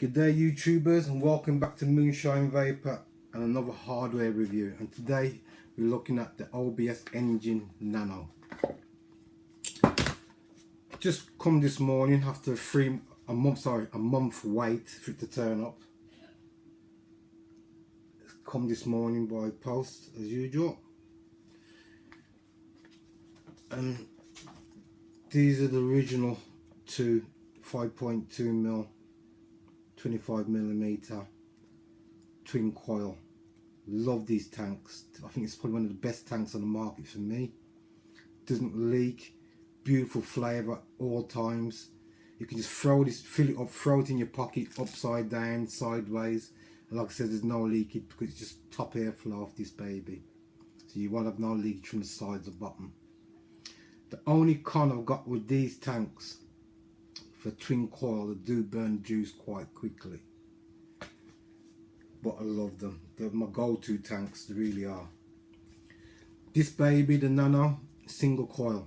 Good day YouTubers, and welcome back to Moonshine Vaper and another hardware review. And today we're looking at the OBS Engine Nano. Just come this morning after a month wait for it to turn up. It's come this morning by post as usual. And these are the original two 5.2mm 25mm twin coil. Love these tanks. I think it's probably one of the best tanks on the market for me. Doesn't leak, beautiful flavour at all times. You can just fill it up, throw it in your pocket, upside down, sideways, and like I said, there's no leakage because it's just top airflow off this baby, so you won't have no leakage from the sides or bottom. The only con I've got with these tanks for twin coil, they do burn juice quite quickly, but I love them. They're my go-to tanks, they really are. This baby, the Nano, single coil,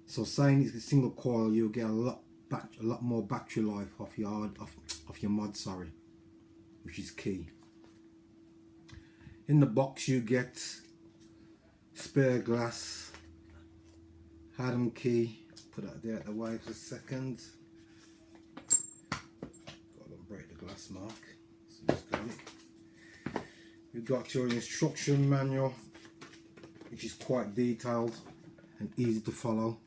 so saying it's a single coil, you'll get a lot more battery life off your mod, sorry, which is key. In the box you get spare glass, Adam key. Put that there at the way for a second. Gotta break the glass mark. So just got it. You've got your instruction manual, which is quite detailed and easy to follow.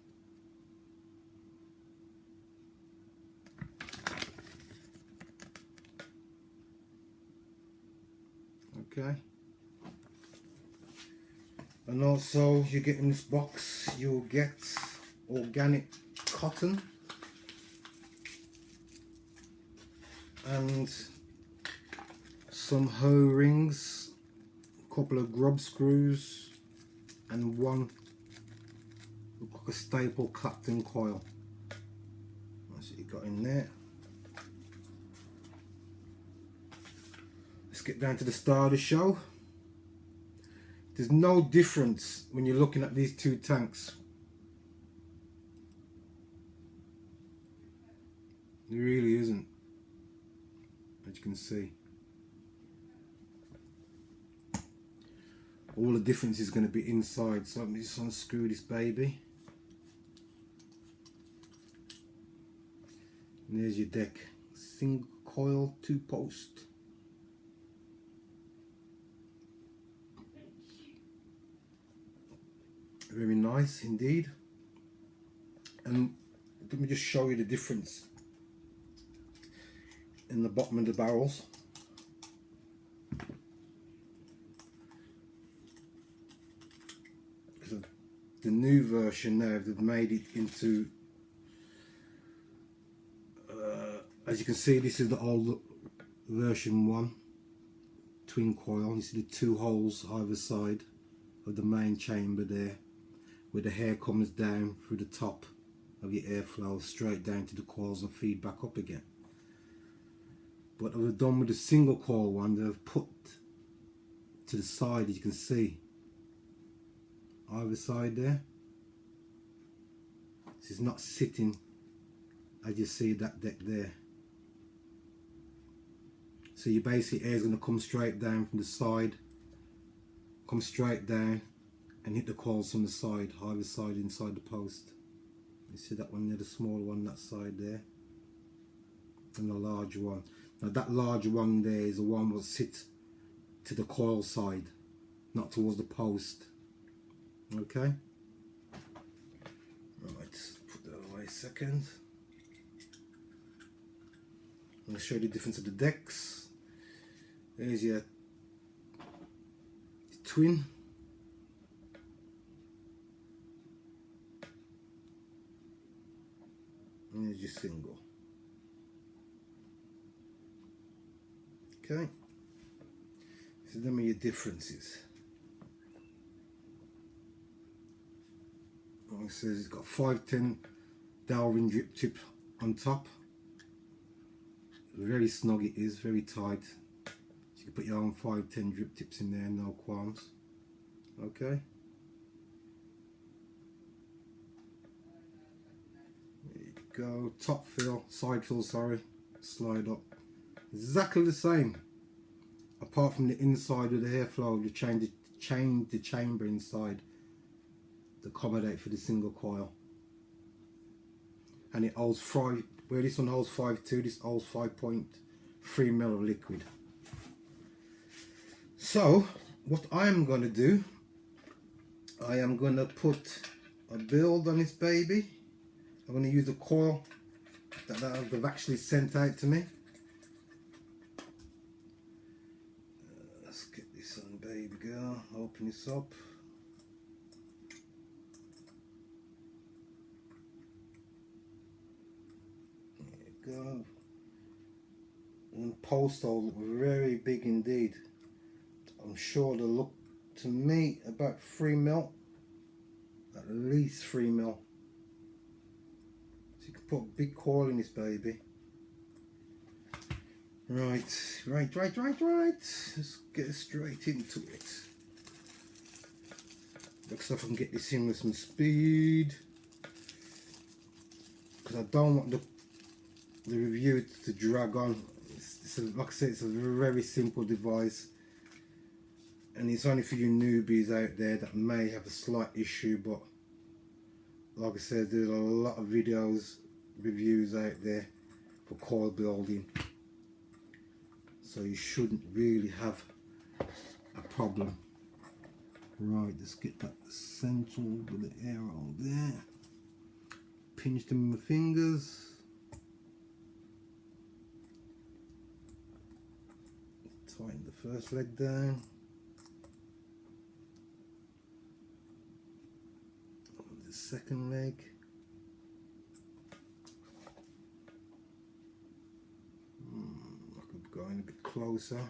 Okay. And also you get in this box, you'll get organic cotton and some hoe rings, a couple of grub screws, and one a staple Clapton coil. That's what you got in there. Let's get down to the star of the show. There's no difference when you're looking at these two tanks. There really isn't, as you can see. All the difference is going to be inside, so let me just unscrew this baby. And there's your deck. Single coil, 2-post. Very nice indeed. And let me just show you the difference in the bottom of the barrels. Because the new version now, they've made it into as you can see, this is the old version 1 twin coil. You see the two holes either side of the main chamber there, where the hair comes down through the top of your airflow straight down to the coils and feed back up again. What they've done with the single coil one, they've put to the side, as you can see, either side there. This is not sitting as you see that deck there. So your basic air is going to come straight down from the side, come straight down and hit the coils from the side, either side inside the post. You see that one there, the small one, that side there, and the large one. Now that large one there is the one that will sit to the coil side, not towards the post. Okay? Right, put that away a second. I'm going to show you the difference of the decks. There's your twin. And there's your single. Okay, so them are your differences. Like it says, it's got 510 Delrin drip tip on top. Very snug it is, very tight. So you can put your own 510 drip tips in there, no qualms. Okay. There you go, top fill, side fill, sorry. slide up. Exactly the same, apart from the inside of the airflow. You change the chamber inside to accommodate for the single coil, and it holds 5. Where this one holds 5.2, this holds 5.3 ml of liquid. So what I am going to do, I am going to put a build on this baby. I'm going to use the coil that they've actually sent out to me. Let's get this on, baby girl. Open this up. There you go. And post holes very big indeed. I'm sure they'll look to me about 3 mil, at least 3 mil. So you can put a big coil in this baby. Right. Let's get straight into it. Looks like I can get this in with some speed, because I don't want the review to drag on. Like I said, it's a very simple device, and it's only for you newbies out there that may have a slight issue. But like I said, there's a lot of reviews out there for coil building, so you shouldn't really have a problem. Right, let's get that central with the arrow there. Pinch them with my fingers. Tighten the first leg down. The second leg. I could go in a bit closer.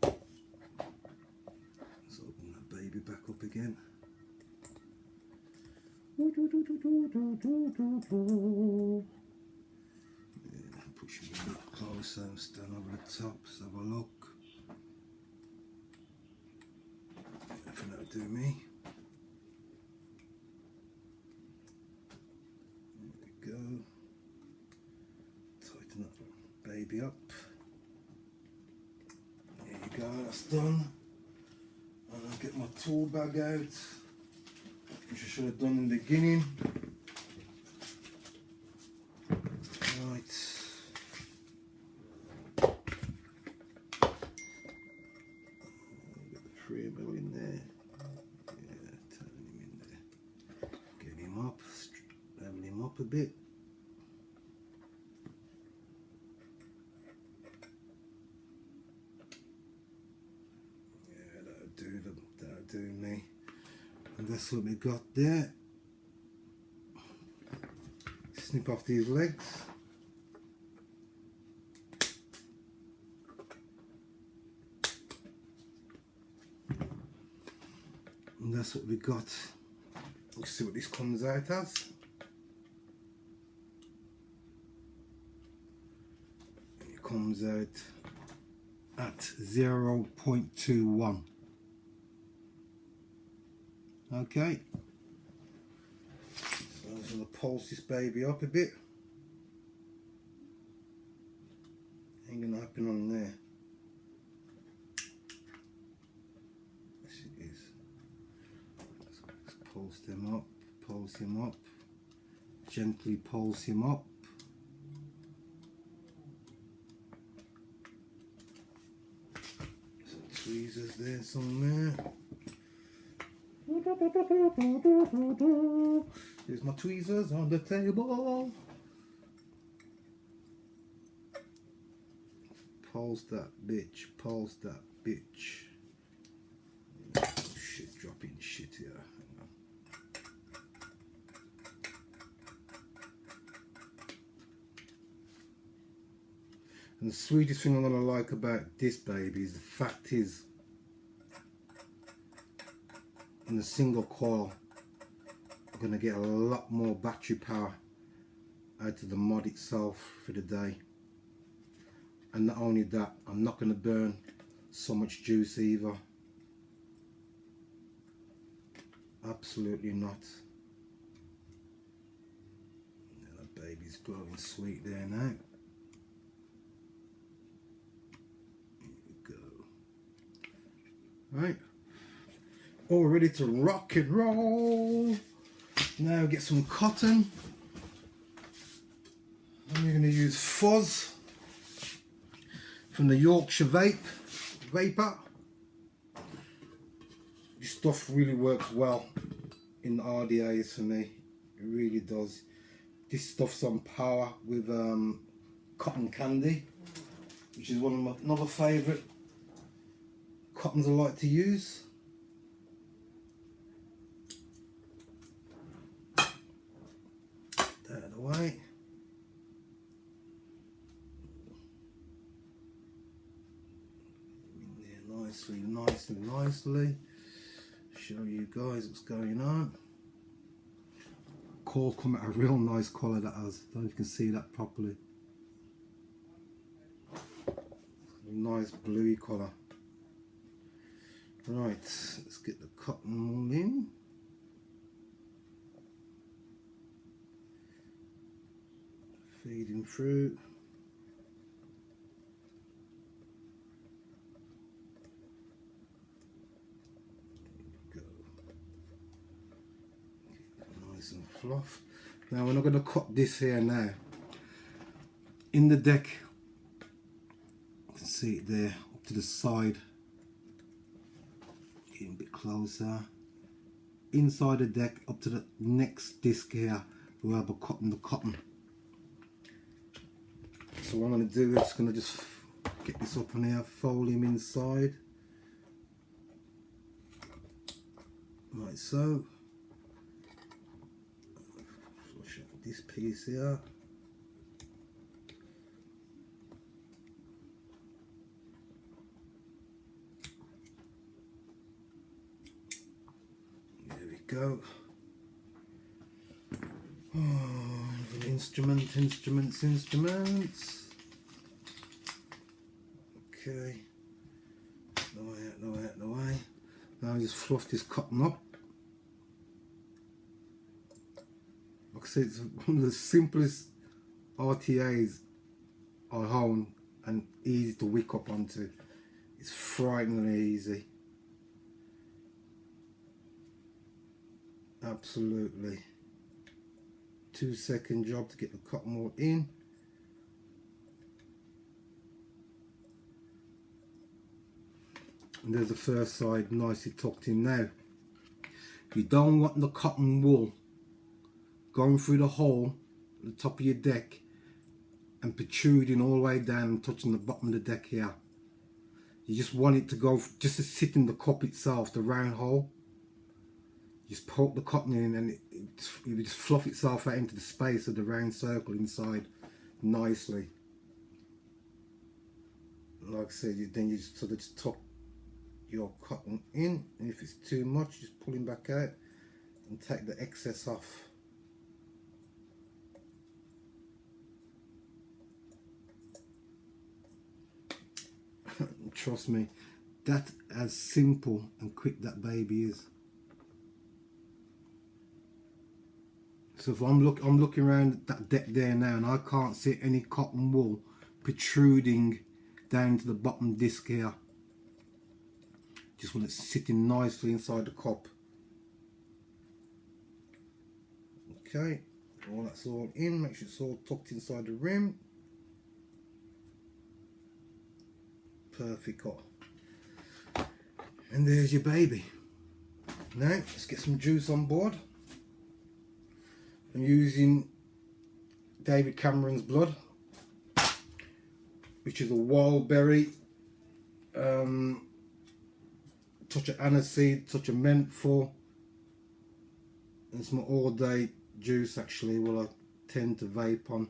Let's open that baby back up again. Push it a bit closer and stand over the top. Let's have a look. Nothing that'll do me. There we go. Tighten that baby up. There you go, that's done. And I'll get my tool bag out, which I should have done in the beginning. Right. Get the 3 ml in there. Yeah, turn him in there. Get him up, level him up a bit. Yeah, that'll do me. And that's what we got there. Snip off these legs. And that's what we got. Let's see what this comes out as. It comes out at 0.21. Okay. So I'm going to pulse this baby up a bit. Ain't going to happen on there. Yes, it is. Let's pulse them up, pulse him up, gently pulse him up. Some tweezers there somewhere. Here's my tweezers on the table. Pulse that bitch, pulse that bitch. Oh shit, dropping shit here. Hang on. And the sweetest thing I'm gonna like about this baby is the fact is, in the single coil, I'm going to get a lot more battery power out of the mod itself for the day. And not only that, I'm not going to burn so much juice either. Absolutely not. Yeah, that baby's glowing sweet there now. There we go. Right, all ready to rock and roll. Now get some cotton. And we're going to use fuzz from the Yorkshire Vaper. This stuff really works well in RDAs for me. It really does. This stuff's on power with cotton candy, which is one of my another favourite cottons I like to use. That out of the way. In there nicely. Show you guys what's going on. Coal come at a real nice colour that has. Don't know if you can see that properly. Nice bluey colour. Right, let's get the cotton wool in. Feeding through. And fluff. Now we're not going to cut this here now. In the deck, you can see it there up to the side. Getting a bit closer. Inside the deck up to the next disc here, we'll have a cotton the cotton. So what I'm going to do is going to just get this up on here, fold him inside, like so. This piece here. There we go. Oh, instruments. Okay. Out the way. Now I just fluff this cotton up. Like I said, it's one of the simplest RTAs I own and easy to wick up onto. It's frighteningly easy. Absolutely. 2-second job to get the cotton wool in. And there's the first side nicely tucked in now. You don't want the cotton wool going through the hole at the top of your deck and protruding all the way down and touching the bottom of the deck here. You just want it to go, just to sit in the cup itself, the round hole. You just poke the cotton in and it will just fluff itself out into the space of the round circle inside nicely. Like I said, then you just sort of just tuck your cotton in, and if it's too much, just pull him back out and take the excess off. Trust me, that's as simple and quick that baby is. So if I'm looking around that deck there now and I can't see any cotton wool protruding down to the bottom disc here. Just want it sitting nicely inside the cup. Okay, all that's all in, make sure it's all tucked inside the rim. Perfect cut. And there's your baby. Now let's get some juice on board. I'm using David Cameron's blood, which is a wild berry, touch of aniseed, touch of menthol, and it's my all day juice actually. Well, I tend to vape on.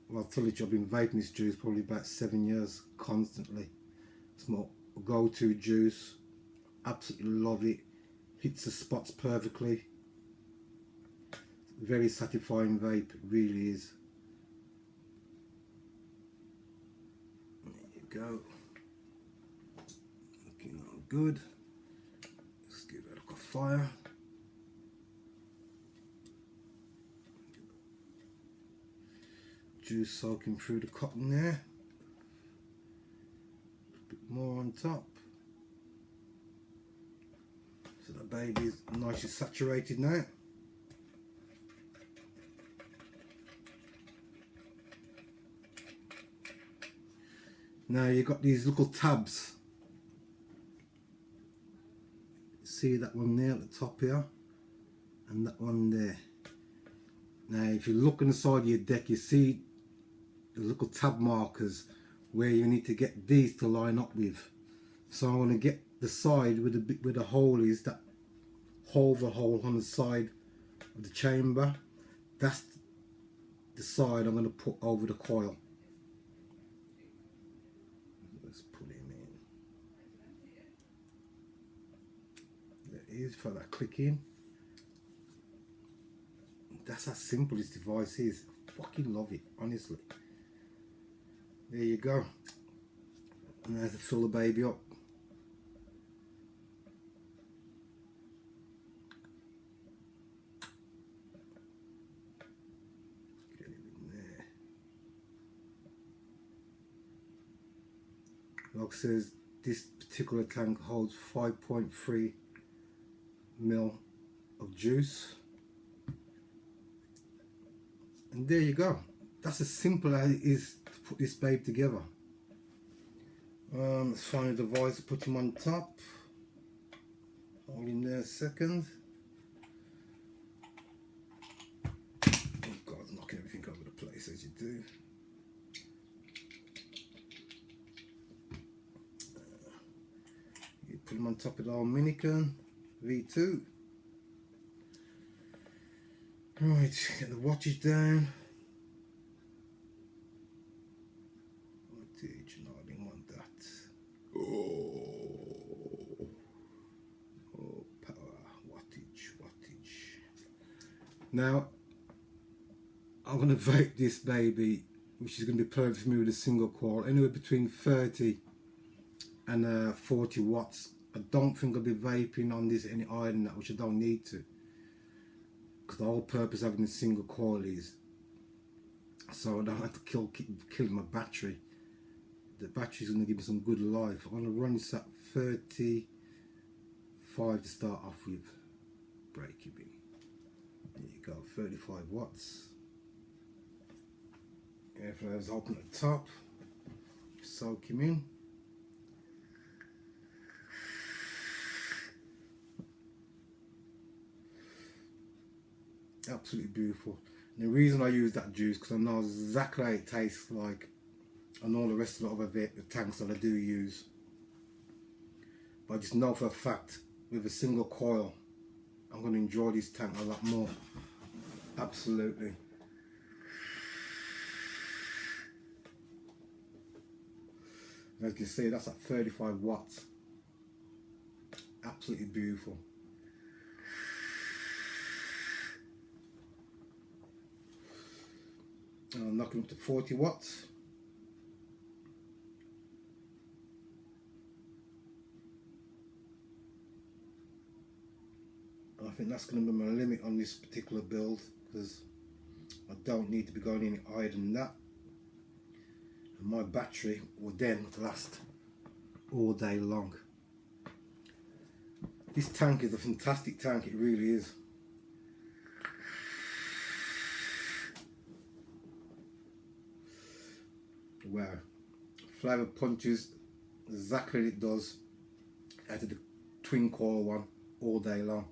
Well, I'll tell you, I've been vaping this juice probably about 7 years constantly. It's my go-to juice. Absolutely love it. Hits the spots perfectly. Very satisfying vape, it really is. There you go. Looking all good. Let's give it a fire. juice soaking through the cotton there. A bit more on top. So the baby is nicely saturated now. Now you've got these little tabs. See that one there at the top here, and that one there. Now if you look on the side of your deck, you see the little tab markers where you need to get these to line up with. So I'm going to get the side with the hole is that hover hole on the side of the chamber. That's the side I'm going to put over the coil. Let's put him in. There it is for that click in. That's how simple this device is. I fucking love it, honestly. There you go. And there's to fill the baby up. Get it in there. Like it says, this particular tank holds 5.3 ml of juice. And there you go. That's as simple as it is to put this babe together. Let's find a device to put him on top. Hold him there a second. Oh God, knocking everything over the place as you do. You put him on top of the old Minican V2. Right, get the wattage down. Wattage, no, I didn't want that. Oh, power, wattage. Now, I'm going to vape this baby, which is going to be perfect for me with a single coil, anywhere between 30 and 40 watts. I don't think I'll be vaping on this any higher than that, which I don't need to. Because the whole purpose of having a single coil is so I don't have to kill my battery. The battery's going to give me some good life. I'm going to run this at 35 to start off with. Break it in. There you go, 35 watts. Airflow is open at the top. Soak him in. Absolutely beautiful. And the reason I use that juice because I know exactly how it tastes like on all the rest of the other tanks that I do use. But I just know for a fact with a single coil I'm going to enjoy this tank a lot more. Absolutely. As you can see, that's at 35 watts. Absolutely beautiful. And I'm knocking up to 40 watts. And I think that's going to be my limit on this particular build because I don't need to be going any higher than that. And my battery will then last all day long. This tank is a fantastic tank, it really is. Wow, flavour punches exactly what it does out of the twin coil one all day long.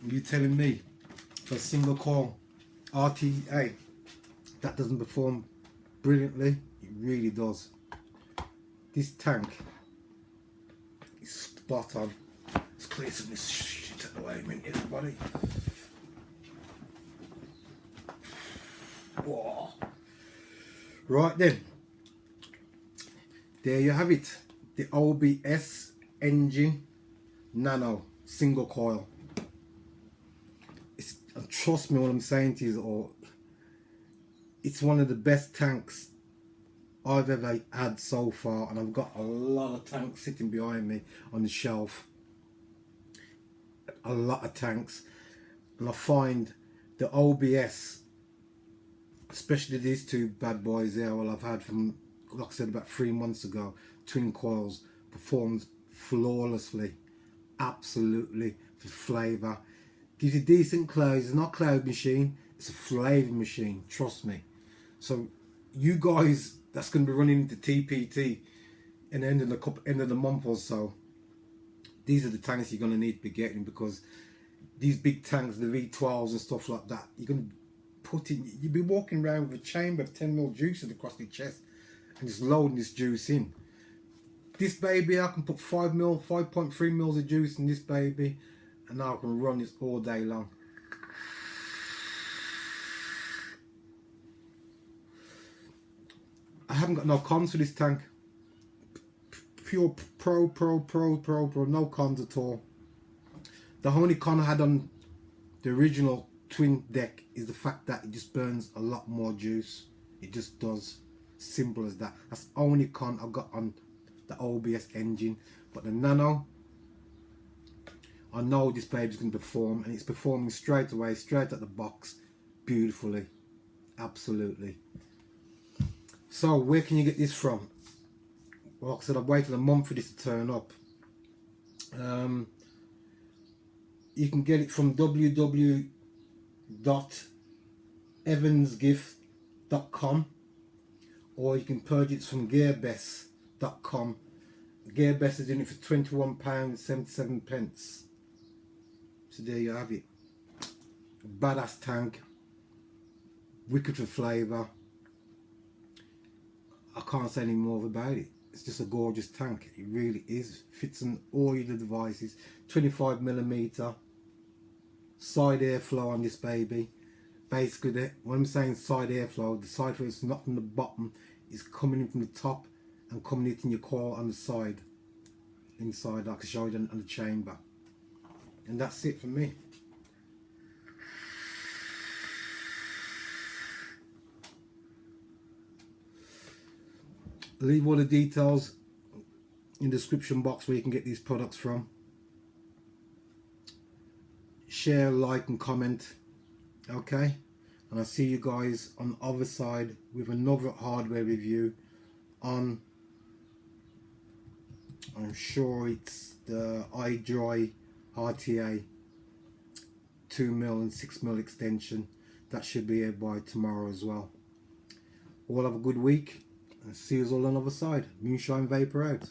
You telling me for a single coil RTA that doesn't perform brilliantly? It really does. This tank is spot on. Let's clear some of this shit out of the way, man, everybody. Whoa. Right then, there you have it, the OBS Engine Nano single coil. Trust me what I'm saying to you, it's one of the best tanks I've ever had so far, and I've got a lot of tanks sitting behind me on the shelf. A lot of tanks, and I find the OBS, especially these two bad boys here, well, I've had from, like I said, about 3 months ago, twin coils, performs flawlessly, absolutely, for flavour. Gives you decent clouds. It's not a cloud machine, it's a flavour machine, trust me. So you guys that's going to be running into TPT in the end of the month or so, these are the tanks you're going to need to be getting, because these big tanks, the V12s and stuff like that, you're going to put in, you'll be walking around with a chamber of 10ml juices across your chest and just loading this juice in. This baby, I can put 5ml, 5.3 mils of juice in this baby, and I can run this all day long. I haven't got no cons for this tank. Pure pro, no cons at all. The only con I had on the original twin deck is the fact that it just burns a lot more juice. It just does. Simple as that. That's the only con I've got on the OBS engine. But the Nano, I know this baby's going to perform, and it's performing straight away, straight out the box, beautifully. Absolutely. So where can you get this from? Well, like I said, I've waited a month for this to turn up. You can get it from www.evansgift.com, or you can purchase from gearbest.com. Gearbest is doing it for £21.77. So there you have it. Badass tank, wicked for flavour. I can't say any more about it. It's just a gorgeous tank. It really is. Fits on all your devices. 25mm side airflow on this baby. Basically, when I'm saying side airflow, the side flow is not from the bottom. It's coming in from the top and coming in your coil on the side. Inside, I can show you on the chamber. And that's it for me. Leave all the details in the description box where you can get these products from. Share, like and comment. Okay, and I'll see you guys on the other side with another hardware review on, I'm sure it's the iDry RTA 2mm and 6mm extension. That should be here by tomorrow as well. All have a good week, and see you all on the other side. Moonshine Vaper out.